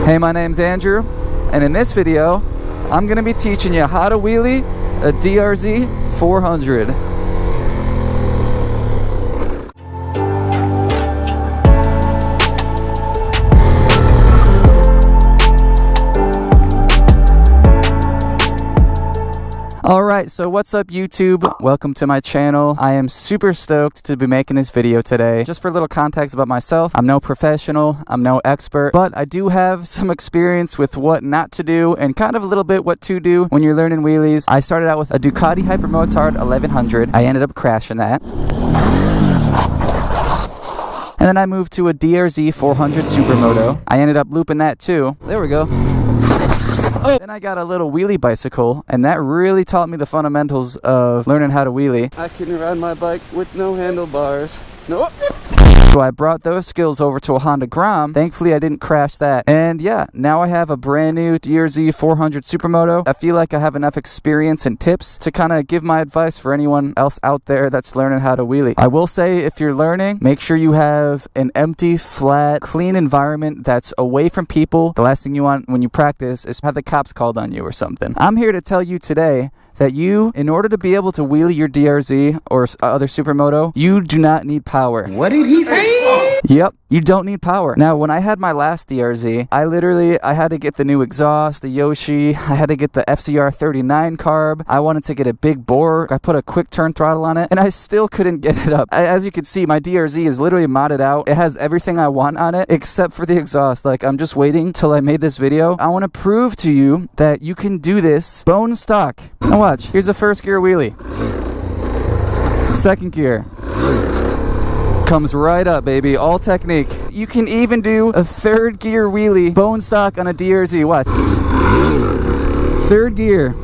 Hey, my name's Andrew, and in this video, I'm going to be teaching you how to wheelie a DRZ400. Alright, so what's up YouTube? Welcome to my channel. I am super stoked to be making this video today. Just for a little context about myself, I'm no professional, I'm no expert, but I do have some experience with what not to do and kind of a little bit what to do when you're learning wheelies. I started out with a Ducati Hypermotard 1100. I ended up crashing that. And then I moved to a DRZ400 Supermoto. I ended up looping that too. There we go. Then I got a little wheelie bicycle, and that really taught me the fundamentals of learning how to wheelie. I can ride my bike with no handlebars. Nope. So I brought those skills over to a Honda Grom. Thankfully, I didn't crash that. And yeah, now I have a brand new DRZ400 Supermoto. I feel like I have enough experience and tips to kind of give my advice for anyone else out there that's learning how to wheelie. I will say, if you're learning, make sure you have an empty, flat, clean environment that's away from people. The last thing you want when you practice is have the cops called on you or something. I'm here to tell you today that you, in order to be able to wheelie your DRZ or other Supermoto, you do not need power. What did he say? Yep, you don't need power. Now, when I had my last DRZ, I had to get the new exhaust, the Yoshi, I had to get the FCR 39 carb, I wanted to get a big bore, I put a quick turn throttle on it, and I still couldn't get it up. As you can see, my DRZ is literally modded out. It has everything I want on it, except for the exhaust. Like, I'm just waiting till I made this video. I want to prove to you that you can do this bone stock. Now watch, here's a first gear wheelie. Second gear. Comes right up, baby. All technique. You can even do a third gear wheelie bone stock on a DRZ. Watch. Third gear.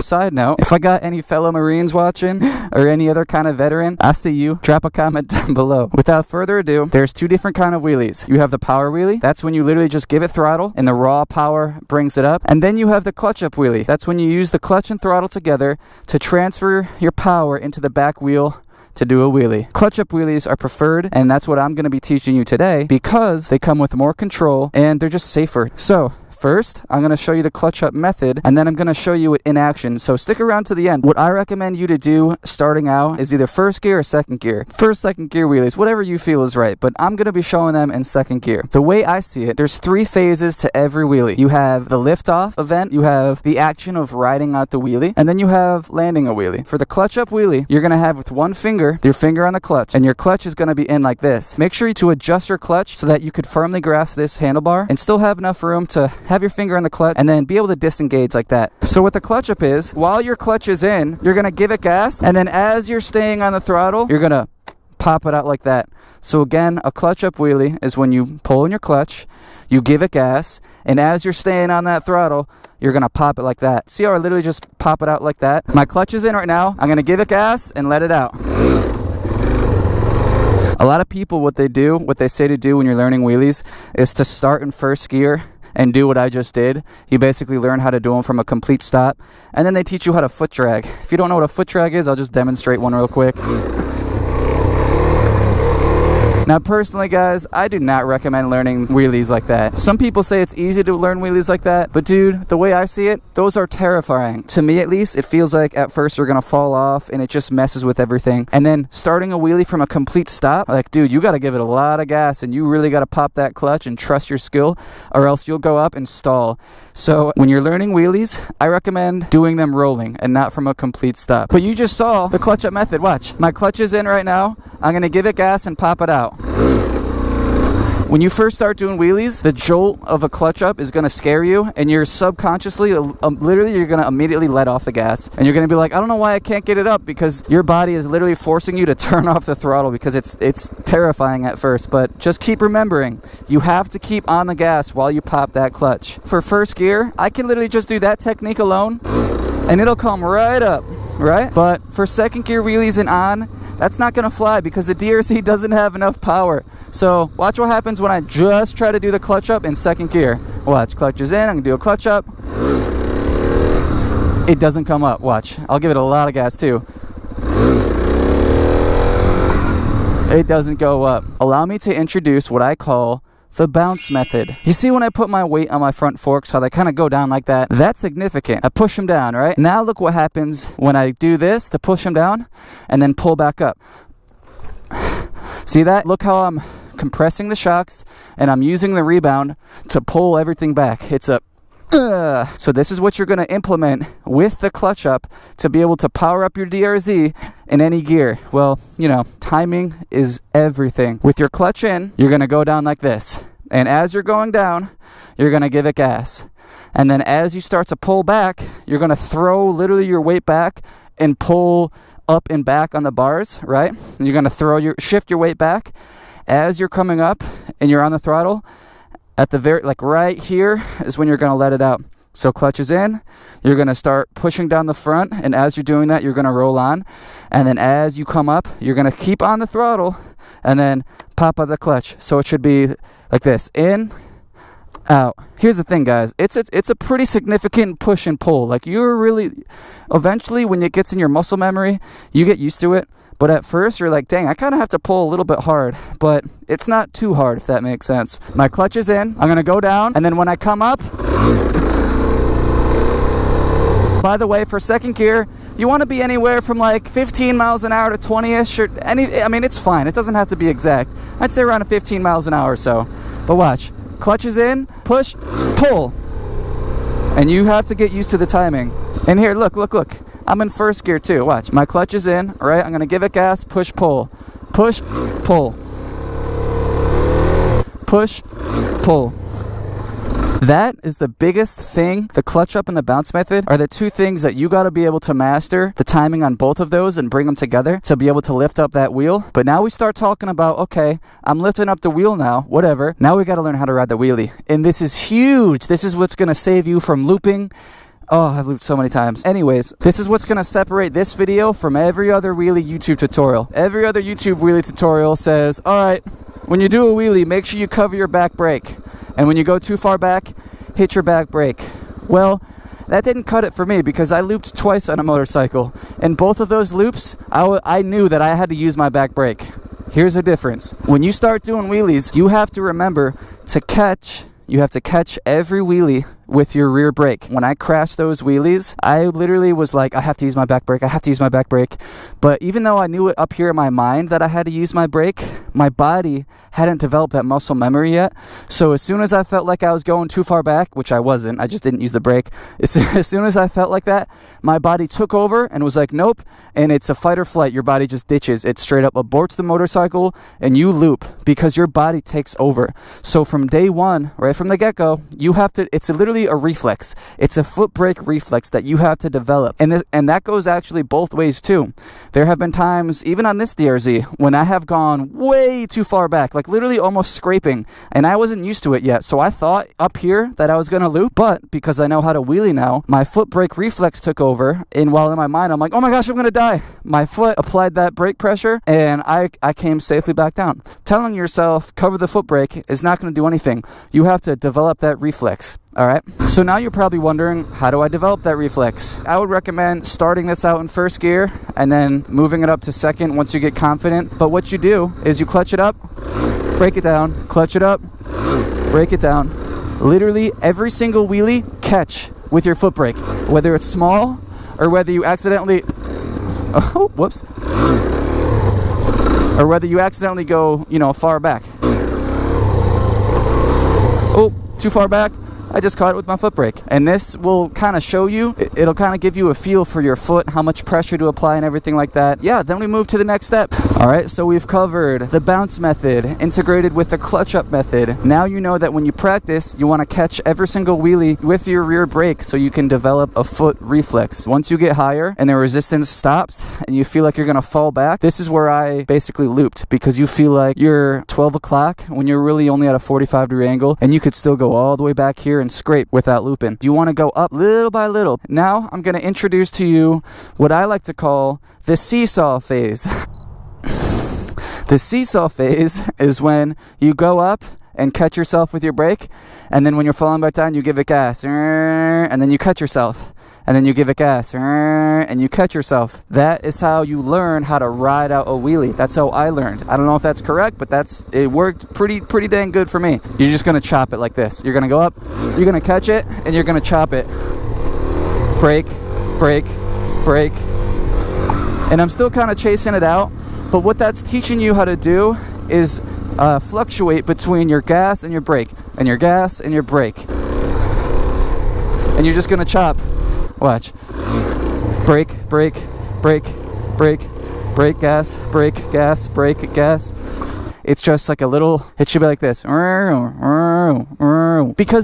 Side note, if I got any fellow Marines watching or any other kind of veteran, I see you. Drop a comment down below. Without further ado, there's two different kind of wheelies. You have the power wheelie. That's when you literally just give it throttle and the raw power brings it up. And then you have the clutch up wheelie. That's when you use the clutch and throttle together to transfer your power into the back wheel to do a wheelie. Clutch up wheelies are preferred, and that's what I'm going to be teaching you today because they come with more control and they're just safer. So first, I'm going to show you the clutch up method, and then I'm going to show you it in action. So stick around to the end. What I recommend you to do starting out is either first gear or second gear. First, second gear wheelies, whatever you feel is right, but I'm going to be showing them in second gear. The way I see it, there's three phases to every wheelie. You have the lift-off event, you have the action of riding out the wheelie, and then you have landing a wheelie. For the clutch up wheelie, you're going to have with one finger, your finger on the clutch, and your clutch is going to be in like this. Make sure to adjust your clutch so that you could firmly grasp this handlebar and still have enough room to have your finger on the clutch and then be able to disengage like that. So what the clutch up is, while your clutch is in, you're going to give it gas, and then as you're staying on the throttle, you're going to pop it out like that. So again, a clutch up wheelie is when you pull in your clutch, you give it gas, and as you're staying on that throttle, you're going to pop it like that. See how I literally just pop it out like that? My clutch is in right now. I'm going to give it gas and let it out. A lot of people, what they say to do when you're learning wheelies is to start in first gear and do what I just did. You basically learn how to do them from a complete stop, and then they teach you how to foot drag. If you don't know what a foot drag is, I'll just demonstrate one real quick. Now, personally, guys, I do not recommend learning wheelies like that. Some people say it's easy to learn wheelies like that, but dude, the way I see it, those are terrifying. To me, at least, it feels like at first you're gonna fall off and it just messes with everything. And then starting a wheelie from a complete stop, like, dude, you gotta give it a lot of gas and you really gotta pop that clutch and trust your skill, or else you'll go up and stall. So when you're learning wheelies, I recommend doing them rolling and not from a complete stop. But you just saw the clutch up method. Watch, my clutch is in right now. I'm gonna give it gas and pop it out. When you first start doing wheelies, the jolt of a clutch up is going to scare you, and you're subconsciously, literally, you're going to immediately let off the gas, and you're going to be like, I don't know why I can't get it up, because your body is literally forcing you to turn off the throttle because it's terrifying at first. But just keep remembering, you have to keep on the gas while you pop that clutch. For first gear, I can literally just do that technique alone, and it'll come right up, right? But for second gear wheelies and on, that's not gonna fly because the DRZ doesn't have enough power. So watch what happens when I just try to do the clutch up in second gear. Watch, clutch is in, I'm gonna do a clutch up. It doesn't come up, watch. I'll give it a lot of gas too. It doesn't go up. Allow me to introduce what I call the bounce method. You see when I put my weight on my front forks, how they kind of go down like that? That's significant. I push them down, right? Now look what happens when I do this to push them down and then pull back up. See that? Look how I'm compressing the shocks and I'm using the rebound to pull everything back. It's a so this is what you're going to implement with the clutch up to be able to power up your DRZ in any gear. Well, you know, timing is everything. With your clutch in, you're going to go down like this. And as you're going down, you're going to give it gas. And then as you start to pull back, you're going to throw literally your weight back and pull up and back on the bars, right? And you're going to shift your weight back as you're coming up and you're on the throttle. At the very, like right here is when you're going to let it out. So clutch is in, you're going to start pushing down the front, and as you're doing that, you're going to roll on. And then as you come up, you're going to keep on the throttle and then pop out the clutch. So it should be like this, in, out. Here's the thing, guys, it's a pretty significant push and pull. Like, you're really, eventually when it gets in your muscle memory, you get used to it. But at first you're like, dang, I kind of have to pull a little bit hard, but it's not too hard, if that makes sense. My clutch is in, I'm gonna go down, and then when I come up, by the way, for second gear, you want to be anywhere from like 15 miles an hour to 20-ish, or I mean, it's fine, it doesn't have to be exact. I'd say around 15 miles an hour or so. But watch, clutch is in, push, pull. And you have to get used to the timing. And here, look. I'm in first gear too. Watch. My clutch is in. All right. I'm going to give it gas. Push, pull. Push, pull. Push, pull. That is the biggest thing. The clutch up and the bounce method are the two things that you got to be able to master the timing on both of those and bring them together to be able to lift up that wheel. But now we start talking about, okay, I'm lifting up the wheel now, whatever. Now we got to learn how to ride the wheelie. And this is huge. This is what's going to save you from looping. Oh, I've looped so many times. Anyways, this is what's going to separate this video from every other wheelie YouTube tutorial. Every other YouTube wheelie tutorial says, all right, when you do a wheelie, make sure you cover your back brake. And when you go too far back, hit your back brake. Well, that didn't cut it for me because I looped twice on a motorcycle. And both of those loops, I knew that I had to use my back brake. Here's the difference. When you start doing wheelies, you have to remember to catch. You have to catch every wheelie with your rear brake. When I crashed those wheelies, I literally was like, I have to use my back brake. I have to use my back brake. But even though I knew it up here in my mind that I had to use my brake, my body hadn't developed that muscle memory yet. So as soon as I felt like I was going too far back, which I wasn't, I just didn't use the brake. As soon as I felt like that, my body took over and was like, nope. And it's a fight or flight. Your body just ditches. It straight up aborts the motorcycle and you loop because your body takes over. So from day one, right from the get-go, you have to, it's literally a reflex. It's a foot brake reflex that you have to develop. And that goes actually both ways too. There have been times, even on this DRZ, when I have gone way too far back, like literally almost scraping, and I wasn't used to it yet. So I thought up here that I was going to loop, but because I know how to wheelie now, my foot brake reflex took over, and while in my mind I'm like, oh my gosh, I'm going to die. My foot applied that brake pressure, and I came safely back down. Telling yourself, cover the foot brake is not going to do anything. You have to develop that reflex. All right, so now you're probably wondering, how do I develop that reflex? I would recommend starting this out in first gear and then moving it up to second once you get confident. But what you do is you clutch it up, break it down, clutch it up, break it down. Literally every single wheelie, catch with your foot brake, whether it's small or whether you accidentally, oh, whoops, or whether you accidentally go, you know, far back. Oh, too far back. I just caught it with my foot brake. And this will kind of show you, it'll kind of give you a feel for your foot, how much pressure to apply and everything like that. Yeah, then we move to the next step. All right, so we've covered the bounce method integrated with the clutch up method. Now you know that when you practice, you want to catch every single wheelie with your rear brake so you can develop a foot reflex. Once you get higher and the resistance stops and you feel like you're going to fall back, this is where I basically looped, because you feel like you're 12 o'clock when you're really only at a 45-degree angle and you could still go all the way back here and scrape without looping. You want to go up little by little. Now I'm going to introduce to you what I like to call the seesaw phase. The seesaw phase is when you go up and catch yourself with your brake, and then when you're falling back down, you give it gas, and then you catch yourself, and then you give it gas, and you catch yourself. That is how you learn how to ride out a wheelie. That's how I learned. I don't know if that's correct, but it worked pretty dang good for me. You're just gonna chop it like this. You're gonna go up, you're gonna catch it, and you're gonna chop it. Brake, brake, brake. And I'm still kind of chasing it out, but what that's teaching you how to do is fluctuate between your gas and your brake, and your gas and your brake. And you're just gonna chop. Watch. Brake, brake, brake, brake, brake, gas, brake, gas, brake, gas. It's just like a little, it should be like this. Because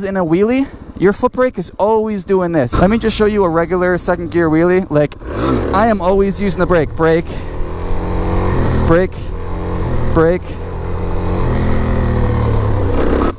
in a wheelie, your foot brake is always doing this. Let me just show you a regular second gear wheelie. Like, I am always using the brake. Brake, brake, brake.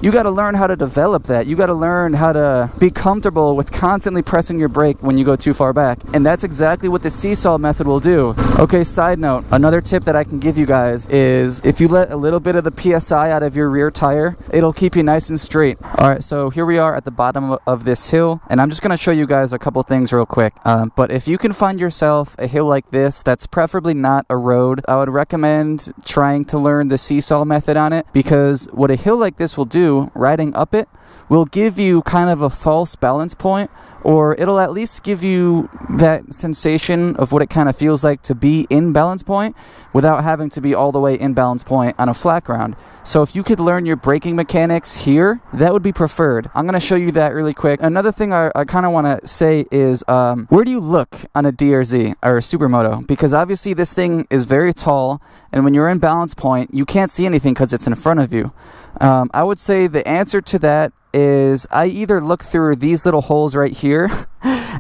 You got to learn how to develop that. You got to learn how to be comfortable with constantly pressing your brake when you go too far back. And that's exactly what the Seesaw method will do. Okay, side note, another tip that I can give you guys is if you let a little bit of the PSI out of your rear tire, it'll keep you nice and straight. All right, so here we are at the bottom of this hill, and I'm just gonna show you guys a couple things real quick. But if you can find yourself a hill like this, that's preferably not a road, I would recommend trying to learn the Seesaw method on it, because what a hill like this will do, riding up it, will give you kind of a false balance point, or it'll at least give you that sensation of what it kind of feels like to be in balance point without having to be all the way in balance point on a flat ground. So if you could learn your braking mechanics here, that would be preferred. I'm going to show you that really quick. Another thing I kind of want to say is where do you look on a DRZ or a Supermoto? Because obviously this thing is very tall, and when you're in balance point, you can't see anything because it's in front of you. I would say the answer to that is I either look through these little holes right here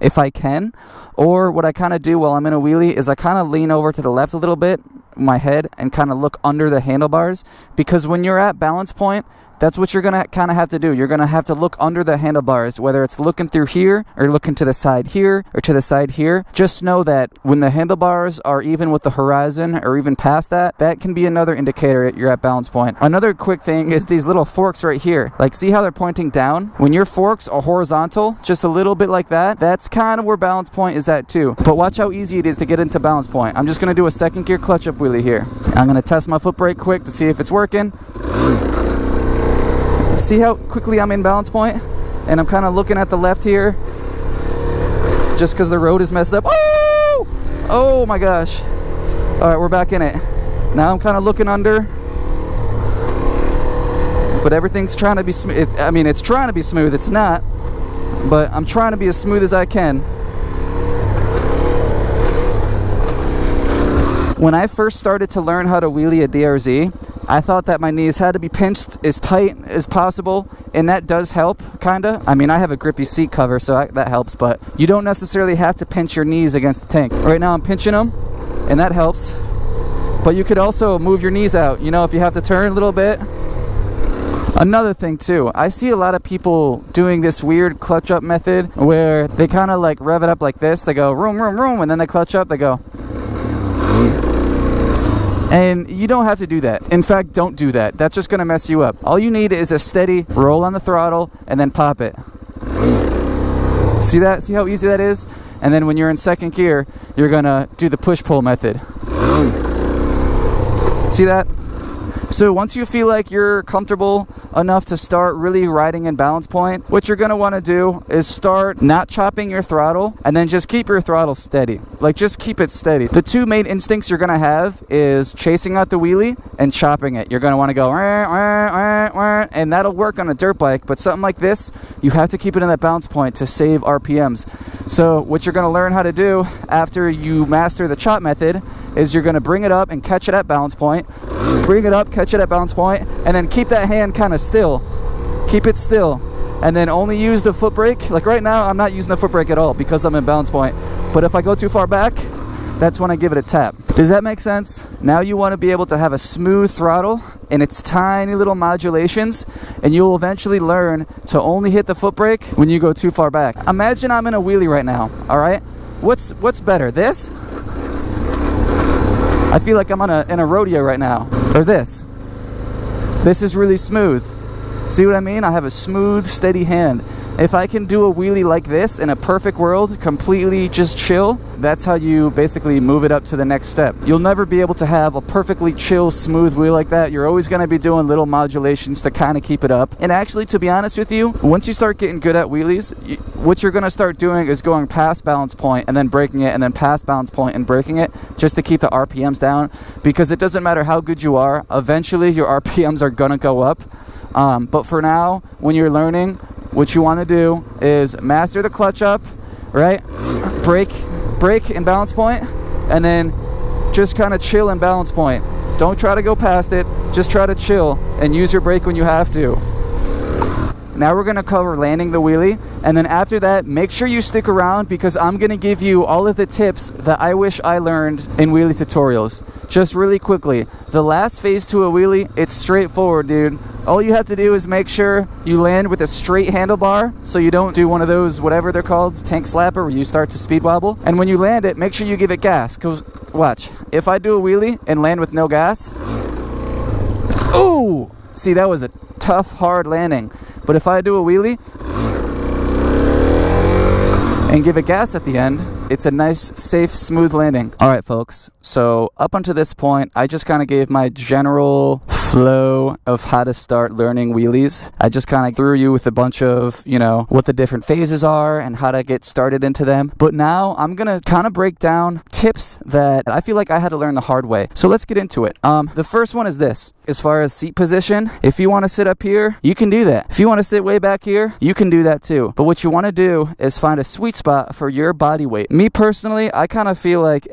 if I can, or what I kind of do while I'm in a wheelie is I kind of lean over to the left a little bit, my head, and kind of look under the handlebars, because when you're at balance point, that's what you're gonna kind of have to do. You're gonna have to look under the handlebars, whether it's looking through here or looking to the side here or to the side here. Just know that when the handlebars are even with the horizon or even past that, that can be another indicator that you're at balance point. Another quick thing is these little forks right here. Like, see how they're pointing down? When your forks are horizontal, just a little bit like that, that's kind of where balance point is at too. But watch how easy it is to get into balance point. I'm just gonna do a second gear clutch up wheelie here. I'm gonna test my foot brake quick to see if it's working. See how quickly I'm in balance point? And I'm kind of looking at the left here just because the road is messed up. Oh! Oh my gosh. All right, we're back in it. Now I'm kind of looking under. But everything's trying to be smooth. I mean, it's trying to be smooth. It's not. But I'm trying to be as smooth as I can. When I first started to learn how to wheelie a DRZ, I thought that my knees had to be pinched as tight as possible, and that does help, kinda. I mean, I have a grippy seat cover, so that helps, but you don't necessarily have to pinch your knees against the tank. Right now I'm pinching them, and that helps. But you could also move your knees out, you know, if you have to turn a little bit. Another thing too, I see a lot of people doing this weird clutch up method where they kind of like rev it up like this. They go room, room, room, and then they clutch up, they go. And you don't have to do that. In fact, don't do that. That's just gonna mess you up. All you need is a steady roll on the throttle and then pop it. See that? See how easy that is? And then when you're in second gear, you're gonna do the push-pull method. See that? So once you feel like you're comfortable enough to start really riding in balance point, what you're gonna wanna do is start not chopping your throttle and then just keep your throttle steady. Like, just keep it steady. The two main instincts you're gonna have is chasing out the wheelie and chopping it. You're gonna wanna go, and that'll work on a dirt bike, but something like this, you have to keep it in that balance point to save RPMs. So what you're gonna learn how to do after you master the chop method is you're gonna bring it up and catch it at balance point, bring it up, catch it at balance point, and then keep that hand kind of still. Keep it still. And then only use the foot brake. Like right now, I'm not using the foot brake at all because I'm in balance point. But if I go too far back, that's when I give it a tap. Does that make sense? Now you want to be able to have a smooth throttle and its tiny little modulations, and you'll eventually learn to only hit the foot brake when you go too far back. Imagine I'm in a wheelie right now, all right? What's better, this? I feel like I'm in a rodeo right now. Or this. This is really smooth. See what I mean? I have a smooth, steady hand. If I can do a wheelie like this in a perfect world, completely just chill, that's how you basically move it up to the next step. You'll never be able to have a perfectly chill, smooth wheel like that. You're always going to be doing little modulations to kind of keep it up. And actually, to be honest with you, once you start getting good at wheelies, what you're going to start doing is going past balance point and then breaking it, and then past balance point and breaking it, just to keep the RPMs down. Because it doesn't matter how good you are, eventually your RPMs are going to go up. But for now, when you're learning, what you want to do is master the clutch up, right? Brake in balance point, and then just kind of chill in balance point. Don't try to go past it, just try to chill and use your brake when you have to. Now we're going to cover landing the wheelie, and then after that, make sure you stick around because I'm going to give you all of the tips that I wish I learned in wheelie tutorials. Just really quickly, the last phase to a wheelie, it's straightforward, dude. All you have to do is make sure you land with a straight handlebar so you don't do one of those, whatever they're called, tank slapper, where you start to speed wobble. And when you land it, make sure you give it gas, because watch, if I do a wheelie and land with no gas, ooh, see, that was a tough, hard landing. But if I do a wheelie and give it gas at the end, it's a nice, safe, smooth landing. All right, folks. So up until this point, I just kind of gave my general flow of how to start learning wheelies. I just kind of threw you with a bunch of, you know, what the different phases are and how to get started into them. But now I'm going to kind of break down tips that I feel like I had to learn the hard way. So let's get into it. The first one is this. As far as seat position, if you want to sit up here, you can do that. If you want to sit way back here, you can do that too. But what you want to do is find a sweet spot for your body weight. Me personally, I kind of feel like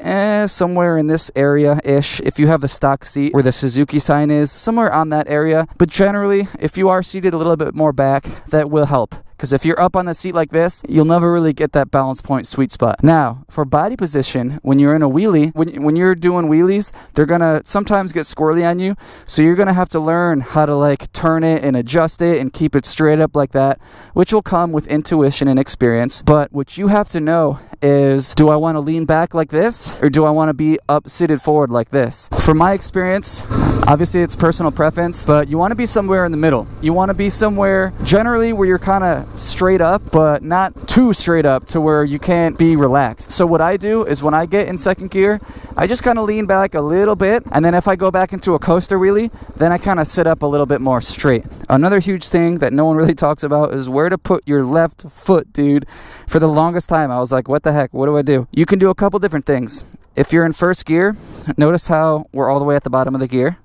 somewhere in this area-ish. If you have the stock seat where the Suzuki sign is, somewhere on that area. But generally, if you are seated a little bit more back, that will help. Because if you're up on the seat like this, you'll never really get that balance point sweet spot. Now, for body position, when you're in a wheelie, when you're doing wheelies, they're going to sometimes get squirrely on you. So you're going to have to learn how to like turn it and adjust it and keep it straight up like that, which will come with intuition and experience. But what you have to know is, do I want to lean back like this, or do I want to be up seated forward like this? From my experience, obviously it's personal preference, but you want to be somewhere in the middle. You want to be somewhere generally where you're kind of straight up, but not too straight up to where you can't be relaxed. So what I do is when I get in second gear, I just kind of lean back a little bit, and then if I go back into a coaster wheelie, then I kind of sit up a little bit more straight. Another huge thing that no one really talks about is where to put your left foot, dude. For the longest time, I was like, what the heck, what do I do? You can do a couple different things. If you're in first gear, notice how we're all the way at the bottom of the gear.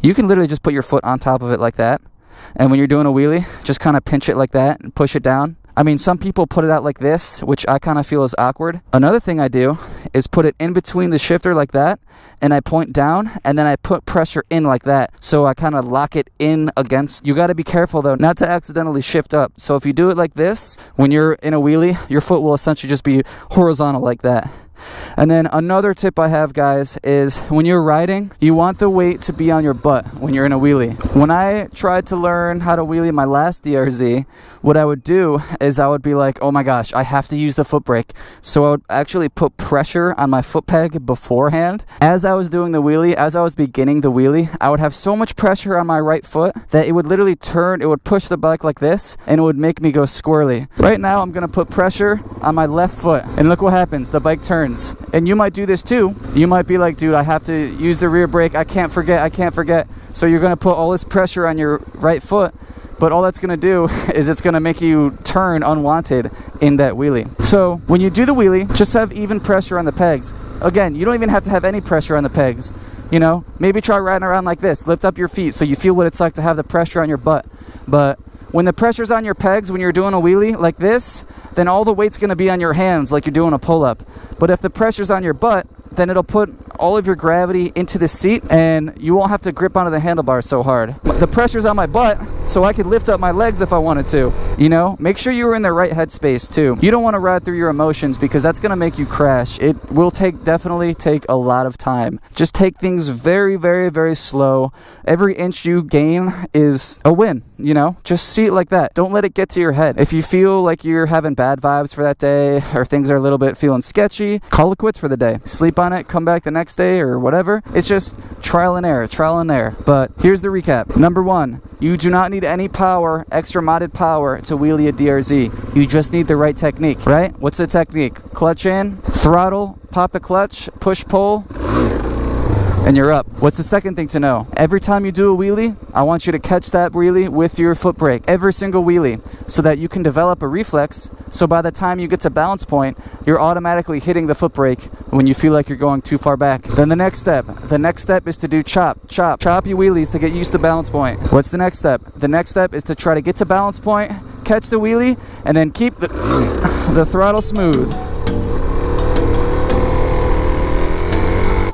You can literally just put your foot on top of it like that. And when you're doing a wheelie, just kind of pinch it like that and push it down. I mean, some people put it out like this, which I kind of feel is awkward. Another thing I do is put it in between the shifter like that, and I point down, and then I put pressure in like that. So I kind of lock it in against. You got to be careful, though, not to accidentally shift up. So if you do it like this, when you're in a wheelie, your foot will essentially just be horizontal like that. And then another tip I have, guys, is when you're riding, you want the weight to be on your butt when you're in a wheelie. When I tried to learn how to wheelie my last DRZ, what I would do is I would be like, oh my gosh, I have to use the foot brake. So I would actually put pressure on my foot peg beforehand. As I was doing the wheelie, as I was beginning the wheelie, I would have so much pressure on my right foot that it would literally turn, it would push the bike like this, and it would make me go squirrely. Right now, I'm going to put pressure on my left foot, and look what happens. The bike turns. And you might do this too. You might be like, dude, I have to use the rear brake. I can't forget. So you're going to put all this pressure on your right foot, but all that's going to do is it's going to make you turn unwanted in that wheelie. So when you do the wheelie, just have even pressure on the pegs. Again, you don't even have to have any pressure on the pegs. You know, maybe try riding around like this. Lift up your feet so you feel what it's like to have the pressure on your butt. But when the pressure's on your pegs when you're doing a wheelie like this, then all the weight's going to be on your hands like you're doing a pull-up. But if the pressure's on your butt, then it'll put all of your gravity into the seat and you won't have to grip onto the handlebars so hard. The pressure's on my butt, so I could lift up my legs if I wanted to. You know, make sure you're in the right headspace too. You don't want to ride through your emotions because that's going to make you crash. It will definitely take a lot of time. Just take things very, very, very slow. Every inch you gain is a win, you know? Just see it like that. Don't let it get to your head. If you feel like you're having bad vibes for that day or things are a little bit feeling sketchy, call it quits for the day. Sleep on it, come back the next day or whatever. It's just trial and error. But here's the recap. Number one, you do not need need any power, extra modded power to wheelie a DRZ. You just need the right technique, right? What's the technique? Clutch in, throttle, pop the clutch, push pull, and you're up. What's the second thing to know? Every time you do a wheelie, I want you to catch that wheelie with your foot brake. Every single wheelie, so that you can develop a reflex, so by the time you get to balance point, you're automatically hitting the foot brake when you feel like you're going too far back. Then the next step is to do chop your wheelies to get used to balance point. What's the next step? The next step is to try to get to balance point, catch the wheelie, and then keep the throttle smooth.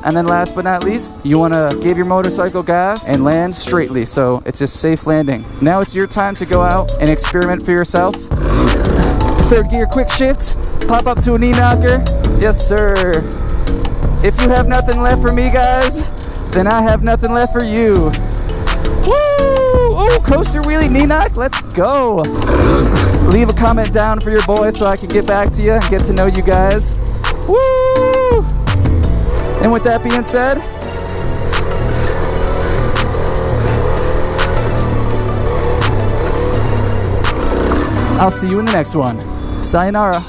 And then last but not least, you want to give your motorcycle gas and land straightly, so it's a safe landing. Now it's your time to go out and experiment for yourself. Third gear quick shift, pop up to a knee knocker. Yes sir. If you have nothing left for me guys, then I have nothing left for you. Woo! Ooh, coaster wheelie knee knock, let's go. Leave a comment down for your boy so I can get back to you and get to know you guys. Woo! And with that being said, I'll see you in the next one. Sayonara.